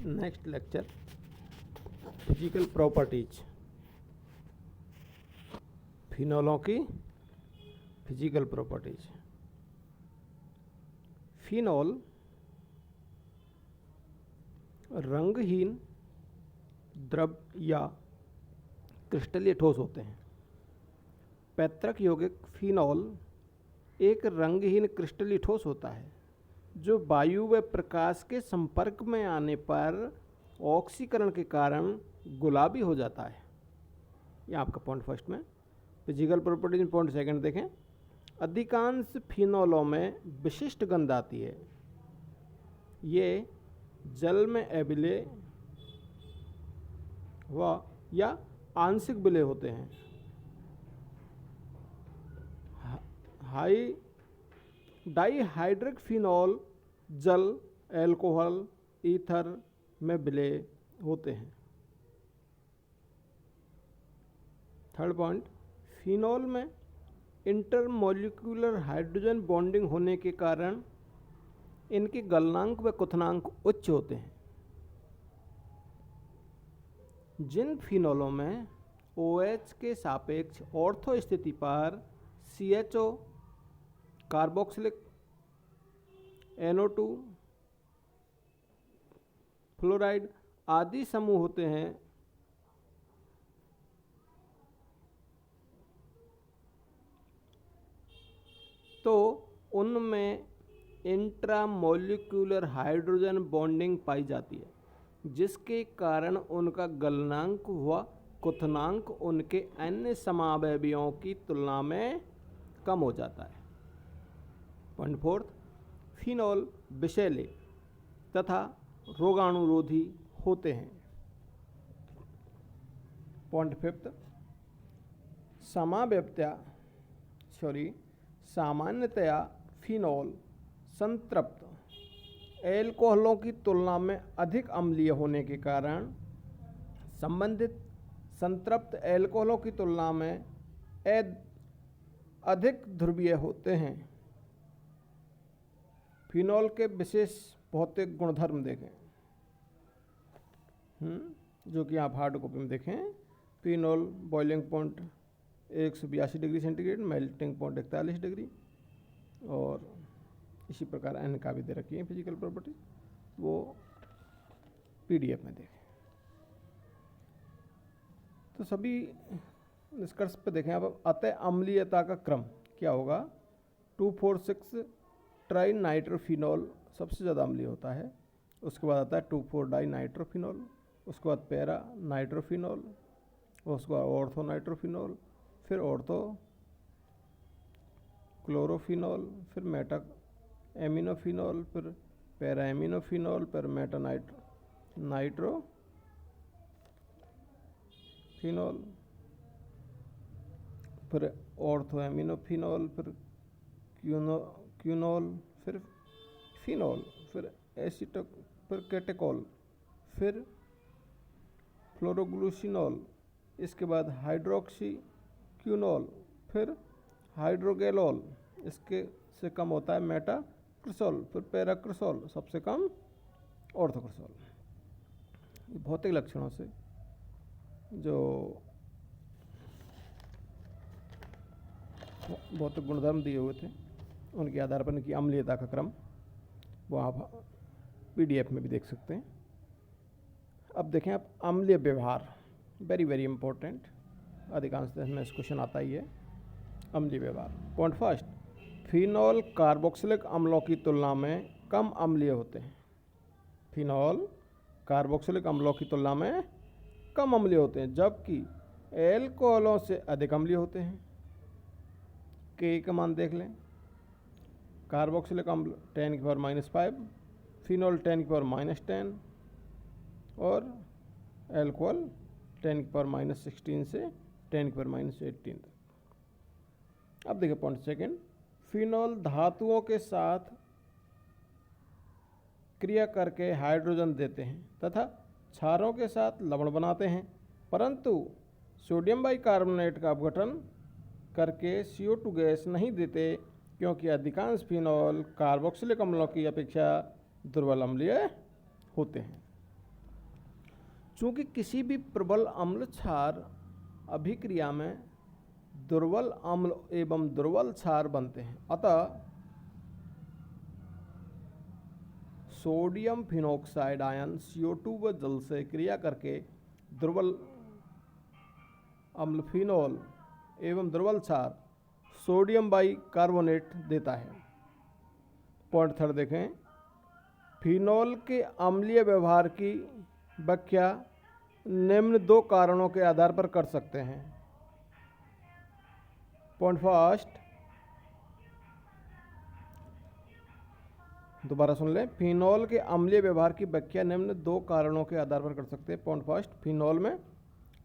Next lecture physical properties, फिनोलों की physical properties. Phenol रंगहीन द्रव या क्रिस्टलीय ठोस होते हैं। पैतृक यौगिक फिनोल एक रंगहीन क्रिस्टलीय ठोस होता है जो वायु व प्रकाश के संपर्क में आने पर ऑक्सीकरण के कारण गुलाबी हो जाता है। ये आपका पॉइंट फर्स्ट में। फिजिकल प्रॉपर्टीज में पॉइंट सेकंड देखें। अधिकांश फिनोलों में विशिष्ट गंध आती है। ये जल में अम्लीय व या आंशिक विलय होते हैं। डाइहाइड्रिक फिनोल जल, एल्कोहल, ईथर में विलय होते हैं। थर्ड पॉइंट, फिनोल में इंटरमोलिक्यूलर हाइड्रोजन बॉन्डिंग होने के कारण इनके गलनांक व क्वथनांक उच्च होते हैं। जिन फिनोलों में OH के सापेक्ष ऑर्थो स्थिति पर CHO, कार्बोक्सिलिक, NO2, फ्लोराइड आदि समूह होते हैं, तो उनमें इंट्रामोलिक्यूलर हाइड्रोजन बॉन्डिंग पाई जाती है, जिसके कारण उनका गलनांक व क्वथनांक उनके अन्य समावयवियों की तुलना में कम हो जाता है। पॉइंट फोर्थ, फिनोल विषैले तथा रोगाणुरोधी होते हैं। पॉइंट फिफ्थ, सामान्यतया फिनोल संतृप्त एल्कोहलों की तुलना में अधिक अम्लीय होने के कारण संबंधित संतृप्त एल्कोहलों की तुलना में अधिक ध्रुवीय होते हैं। फिनोल के विशेष भौतिक गुणधर्म देखें, जो कि आप हार्ड कॉपी में देखें। Phenol boiling point 182 degree centigrade, melting point 41 degree, और इसी प्रकार N का भी दे रखी है फिजिकल प्रॉपर्टी, वो PDF में देखें। तो सभी निष्कर्ष पे देखें अब। अतः अम्लीयता का क्रम क्या होगा? 2,4,6 ट्राई नाइट्रोफिनोल सबसे ज़्यादा अम्लीय होता है। उसके बाद आता है 2,4-डाई नाइट्रोफिनोल, उसके बाद पैरा नाइट्रोफिनोल, उसके बाद ऑर्थो नाइट्रोफिनोल, फिर ऑर्थो क्लोरोफिनोल, फिर मेटा एमिनोफिनोल, फिर पैरा एमिनोफिनोल, फिर मेटा नाइट्रोफिनोल, फिर ऑर्थो एमिनोफिनोल, फिर क्यूनोल, फिर फिनोल, फिर एसिटो, फिर कैटेकोल, फिर फ्लोरोग्लूसिनोल, इसके बाद हाइड्रोक्सी क्यूनोल, फिर हाइड्रोगेलोल, इसके से कम होता है मेटाक्रिसोल, फिर पैराक्रिसोल, सबसे कम ऑर्थोक्रिसोल। ये भौतिक लक्षणों से जो भौतिक गुणधर्म दिए हुए थे उनके आधार पर इनकी अम्लीयता का क्रम वो आप PDF में भी देख सकते हैं। अब देखें आप अम्लीय व्यवहार, वेरी वेरी इंपॉर्टेंट, अधिकांश में इस क्वेश्चन आता ही है। अम्लीय व्यवहार। पॉइंट फर्स्ट, फिनोल कार्बोक्सिलिक अम्लों की तुलना में कम अम्लीय होते हैं। फिनोल कार्बोक्सिलिक अम्लों की तुलना में कम अम्लीय होते हैं, जबकि एल्कोहलों से अधिक अम्लीय होते हैं। K का मान देख लें। कार्बोक्सिलिक अम्ल 10⁻⁻5, फिनोल 10⁻⁻10 और एल्कोहल 10⁻⁻16 से 10⁻⁻18 तक। अब देखिए पॉइंट सेकंड, फिनोल धातुओं के साथ क्रिया करके हाइड्रोजन देते हैं तथा क्षारों के साथ लवण बनाते हैं, परंतु सोडियम बाइकार्बोनेट का अपघटन करके CO2 गैस नहीं देते, क्योंकि अधिकांश फिनोल कार्बोक्सिलिक अम्लों की अपेक्षा दुर्बल अम्लीय होते हैं। चूंकि किसी भी प्रबल अम्ल क्षार अभिक्रिया में दुर्बल अम्ल एवं दुर्बल क्षार बनते हैं, अतः सोडियम फिनोक्साइड आयन CO2 व जल से क्रिया करके दुर्बल अम्ल फिनोल एवं दुर्बल क्षार सोडियम बाइकार्बोनेट देता है। पॉइंट थर्ड देखें, फिनोल के अम्लीय व्यवहार की व्याख्या निम्न 2 कारणों के आधार पर कर सकते हैं। पॉइंट फर्स्ट, दोबारा सुन लें, फिनोल के अम्लीय व्यवहार की व्याख्या निम्न 2 कारणों के आधार पर कर सकते हैं। पॉइंट फर्स्ट, फिनोल में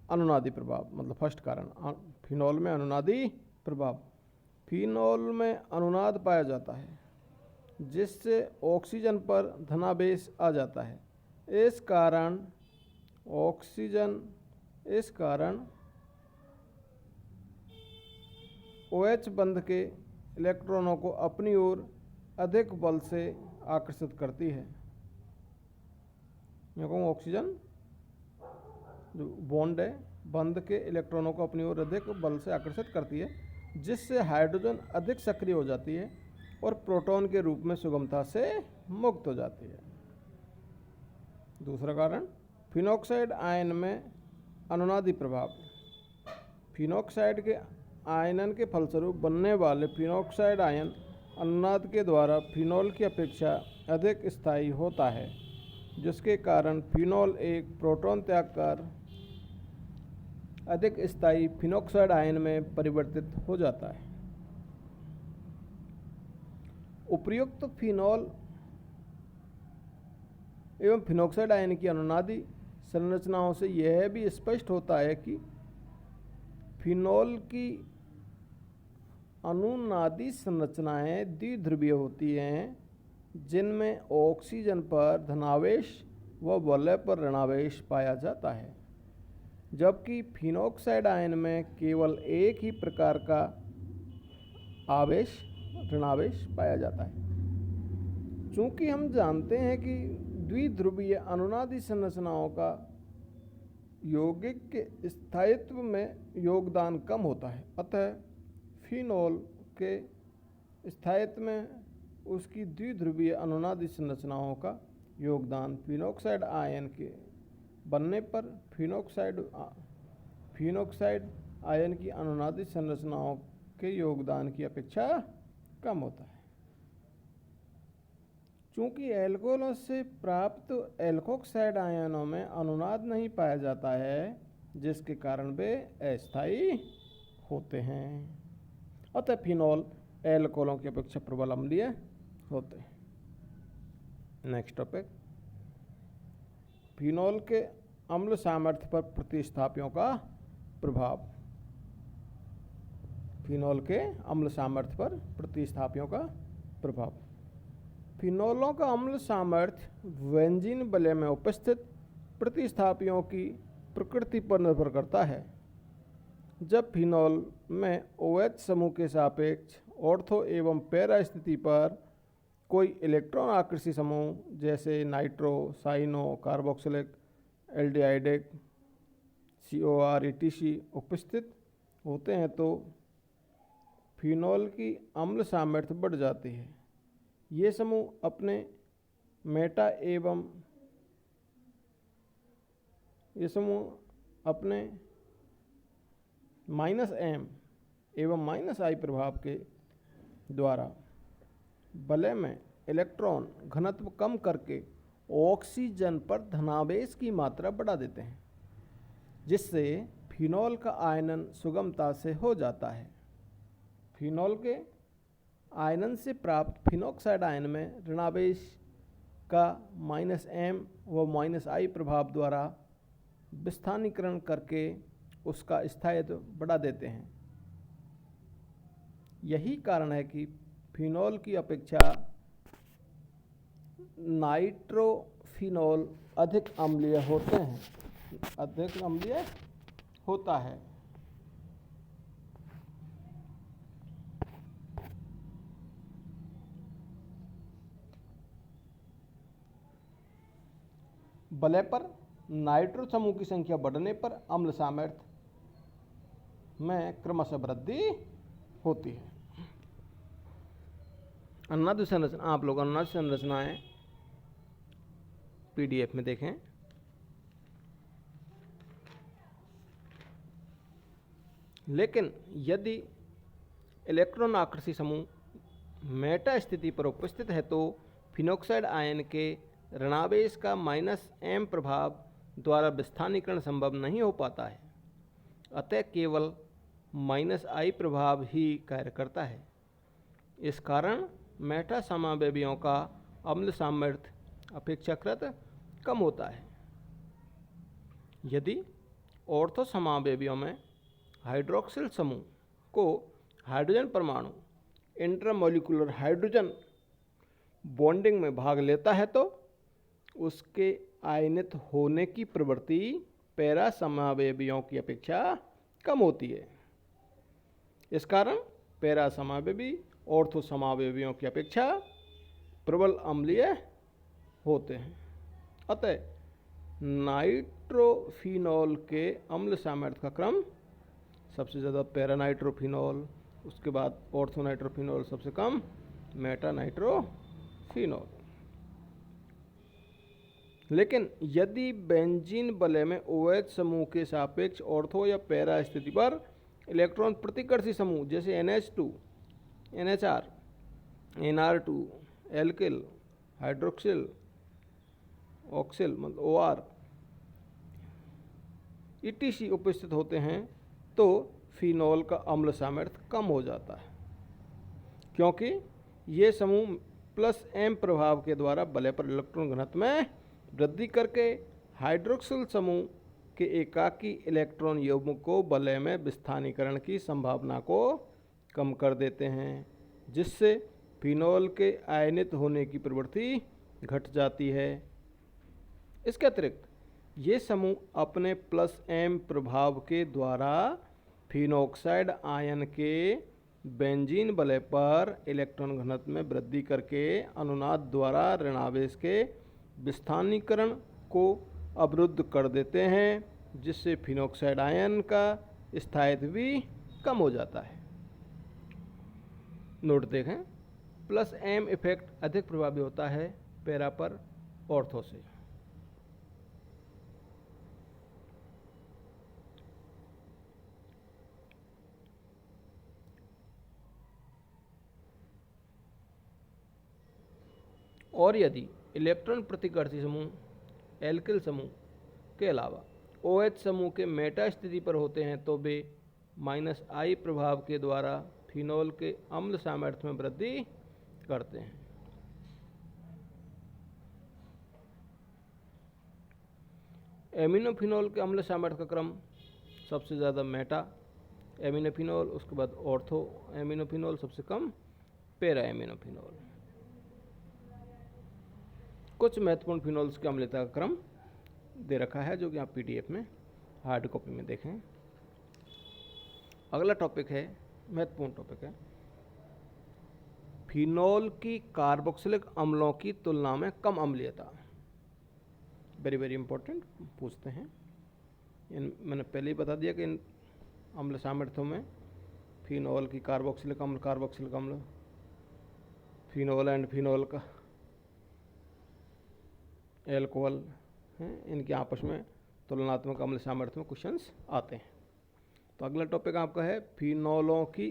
अनुनादी प्रभाव, मतलब फर्स्ट कारण, फिनोल में अनुनादी प्रभाव। फिनोल में अनुनाद पाया जाता है जिससे ऑक्सीजन पर धनावेश आ जाता है। इस कारण OH बंध के इलेक्ट्रॉनों को अपनी ओर अधिक बल से आकर्षित करती है। मैं कहूँ ऑक्सीजन जो बॉन्ड है बंध के इलेक्ट्रॉनों को अपनी ओर अधिक बल से आकर्षित करती है, जिससे हाइड्रोजन अधिक सक्रिय हो जाती है और प्रोटॉन के रूप में सुगमता से मुक्त हो जाती है। दूसरा कारण, फिनोक्साइड आयन में अनुनादी प्रभाव। फिनोक्साइड के आयनन के फलस्वरूप बनने वाले फिनोक्साइड आयन अनुनाद के द्वारा फिनोल की अपेक्षा अधिक स्थायी होता है, जिसके कारण फिनोल एक प्रोटॉन त्याग कर अधिक स्थायी फिनोक्साइड आयन में परिवर्तित हो जाता है। उपर्युक्त फिनोल एवं फिनोक्साइड आयन की अनुनादी संरचनाओं से यह भी स्पष्ट होता है कि फिनोल की अनुनादी संरचनाएं द्विध्रुवीय होती हैं, जिनमें ऑक्सीजन पर धनावेश व वलय पर ऋणावेश पाया जाता है, जबकि फिनोक्साइड आयन में केवल एक ही प्रकार का आवेश ऋणावेश पाया जाता है। चूँकि हम जानते हैं कि द्विध्रुवीय अनुनादी संरचनाओं का यौगिक के स्थायित्व में योगदान कम होता है, अतः फिनोल के स्थायित्व में उसकी द्विध्रुवीय अनुनादी संरचनाओं का योगदान फिनोक्साइड आयन के बनने पर फिनोक्साइड आयन की अनुनादी संरचनाओं के योगदान की अपेक्षा कम होता है। चूँकि एल्कोहलों से प्राप्त एल्कोक्साइड आयनों में अनुनाद नहीं पाया जाता है, जिसके कारण वे अस्थायी होते हैं, अतः फिनोल एल्कोहलों की अपेक्षा प्रबल अम्लीय होते हैं। नेक्स्ट टॉपिक, फिनोल के अम्ल सामर्थ्य पर प्रतिस्थापियों का प्रभाव। फिनोल के अम्ल सामर्थ्य पर प्रतिस्थापियों का प्रभाव। फिनोलों का अम्ल सामर्थ्य बेंजीन वलय में उपस्थित प्रतिस्थापियों की प्रकृति पर निर्भर करता है। जब फिनोल में OH समूह के सापेक्ष ऑर्थो एवं पैरा स्थिति पर कोई इलेक्ट्रॉन आकृषि समूह जैसे nitro, cyano, carboxylic, aldehydic, COR, ETC उपस्थित होते हैं तो फिनोल की अम्ल सामर्थ्य बढ़ जाती है। ये समूह अपने -M एवं -I प्रभाव के द्वारा वलय में इलेक्ट्रॉन घनत्व कम करके ऑक्सीजन पर धनावेश की मात्रा बढ़ा देते हैं, जिससे फिनोल का आयनन सुगमता से हो जाता है। फिनोल के आयनन से प्राप्त फिनोक्साइड आयन में ऋणावेश का -M व -I प्रभाव द्वारा विस्थानीकरण करके उसका स्थायित्व बढ़ा देते हैं। यही कारण है कि फिनोल की अपेक्षा नाइट्रोफिनोल अधिक अम्लीय होते हैं, अधिक अम्लीय होता है। वलय पर नाइट्रो समूह की संख्या बढ़ने पर अम्ल सामर्थ्य में क्रमशः वृद्धि होती है। अनुनाद संरचना, आप लोग अनुनाद संरचनाएं पीडीएफ में देखें। लेकिन यदि इलेक्ट्रॉन आकृति समूह मेटा स्थिति पर उपस्थित है तो फिनोक्साइड आयन के ऋणावेश का -m प्रभाव द्वारा विस्थानीकरण संभव नहीं हो पाता है, अतः केवल -I प्रभाव ही कार्य करता है। इस कारण मेटा समावयवियों का अम्ल सामर्थ्य अपेक्षाकृत कम होता है। यदि ऑर्थो समावयवियों में हाइड्रोक्सिल समूह को हाइड्रोजन परमाणु इंट्रामोलिकुलर हाइड्रोजन बॉन्डिंग में भाग लेता है तो उसके आयनित होने की प्रवृत्ति पैरा समावयवियों की अपेक्षा कम होती है। इस कारण पैरा समावयवी ऑर्थो समावयवियों की अपेक्षा प्रबल अम्लीय होते हैं। अतः नाइट्रोफिनॉल के अम्ल सामर्थ्य का क्रम सबसे ज़्यादा पैरा नाइट्रोफिनॉल, उसके बाद ऑर्थो नाइट्रोफिनॉल, सबसे कम मेटा नाइट्रोफिनॉल। लेकिन यदि बेंजीन वलय में OH समूह के सापेक्ष ऑर्थो या पैरा स्थिति पर इलेक्ट्रॉन प्रतिकर्षी समूह जैसे NH2, NHR, NR2, alkyl, hydroxyl, ऑक्सिल मतलब OR ETC उपस्थित होते हैं तो फिनॉल का अम्ल सामर्थ्य कम हो जाता है, क्योंकि ये समूह +m प्रभाव के द्वारा वलय पर इलेक्ट्रॉन घनत्व में वृद्धि करके हाइड्रोक्सिल समूह के एकाकी इलेक्ट्रॉन युग्म को वलय में विस्थानीकरण की संभावना को कम कर देते हैं, जिससे फिनॉल के आयनित होने की प्रवृत्ति घट जाती है। इसके अतिरिक्त ये समूह अपने +m प्रभाव के द्वारा फिनोक्साइड आयन के बेंजीन वलय पर इलेक्ट्रॉन घनत्व में वृद्धि करके अनुनाद द्वारा ऋणावेश के विस्थानीकरण को अवरुद्ध कर देते हैं, जिससे फिनोक्साइड आयन का स्थायित्व भी कम हो जाता है। नोट देखें, +m इफेक्ट अधिक प्रभावी होता है पैरा पर ऑर्थो से। और यदि इलेक्ट्रॉन प्रतिकर्षी समूह एल्किल समूह के अलावा OH समूह के मेटा स्थिति पर होते हैं तो वे -I प्रभाव के द्वारा फिनॉल के अम्ल सामर्थ्य में वृद्धि करते हैं। एमिनोफिनॉल के अम्ल सामर्थ्य का क्रम सबसे ज़्यादा मेटा एमिनोफिनॉल, उसके बाद ऑर्थो एमिनोफिनॉल, सबसे कम पैरा एमिनोफिनॉल। कुछ महत्वपूर्ण फिनॉल्स की अम्लता का क्रम दे रखा है जो कि आप पीडीएफ में हार्ड कॉपी में देखें। अगला टॉपिक है, महत्वपूर्ण टॉपिक है, फिनॉल की कार्बोक्सिलिक अम्लों की तुलना में कम अम्लीयता। वेरी वेरी इंपॉर्टेंट पूछते हैं। मैंने पहले ही बता दिया कि इन अम्ल सामर्थ्यों में फिनॉल की कार्बोक्सिलिक अम्ल, फिनॉल एंड फिनॉल का एल्कोहल हैं, इनके आपस में तुलनात्मक अम्ल सामर्थ्य में क्वेश्चंस आते हैं। तो अगला टॉपिक आपका है फिनॉलों की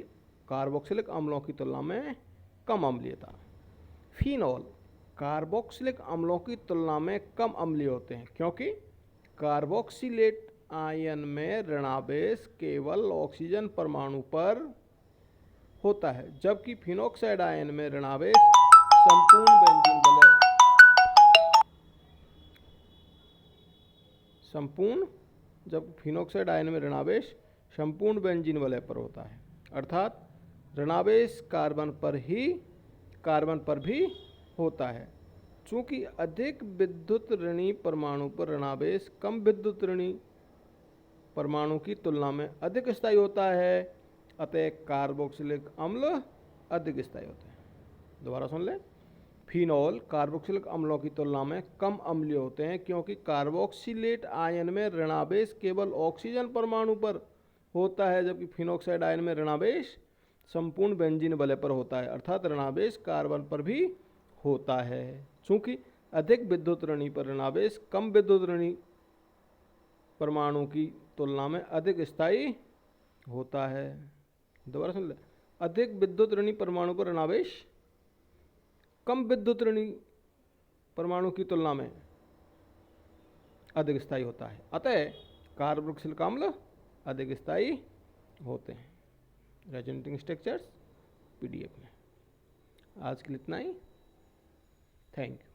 कार्बोक्सिलिक अम्लों की तुलना में कम अम्लीयता। फिनॉल कार्बोक्सिलिक अम्लों की तुलना में कम अम्लीय होते हैं क्योंकि कार्बोक्सिलेट आयन में ऋणावेश केवल ऑक्सीजन परमाणु पर होता है, जबकि फिनोक्साइड आयन में ऋणावेश संपूर्ण बेंजीन वलय जब फिनोक्साइड आयन में ऋणावेश संपूर्ण बेंजीन वलय पर होता है, अर्थात ऋणावेश कार्बन पर भी होता है। चूँकि अधिक विद्युत ऋणी परमाणु पर ऋणावेश कम विद्युत ऋणी परमाणु की तुलना में अधिक स्थायी होता है, अतः कार्बोक्सिलिक अम्ल अधिक स्थायी होते हैं। दोबारा सुन लें, फिनॉल कार्बोक्सिलिक अम्लों की तुलना में कम अम्लीय होते हैं क्योंकि कार्बोक्सिलेट आयन में ऋणावेश केवल ऑक्सीजन परमाणु पर होता है, जबकि फिनॉक्साइड आयन में ऋणावेश संपूर्ण बेंजीन वलय पर होता है, अर्थात ऋणावेश कार्बन पर भी होता है। चूंकि अधिक विद्युत ऋणी पर ऋणावेश कम विद्युत ऋणी परमाणु की तुलना में अधिक स्थायी होता है। दोबारा सुन ले, अधिक विद्युत ऋणी परमाणु पर ऋणावेश कम विद्युत ऋणी परमाणु की तुलना में अधिक स्थायी होता है, अतः कार्बोक्सिलिक अम्ल अधिक स्थायी होते हैं। रेजोनेटिंग स्ट्रक्चर्स पीडीएफ में। आज के लिए इतना ही। Thank you.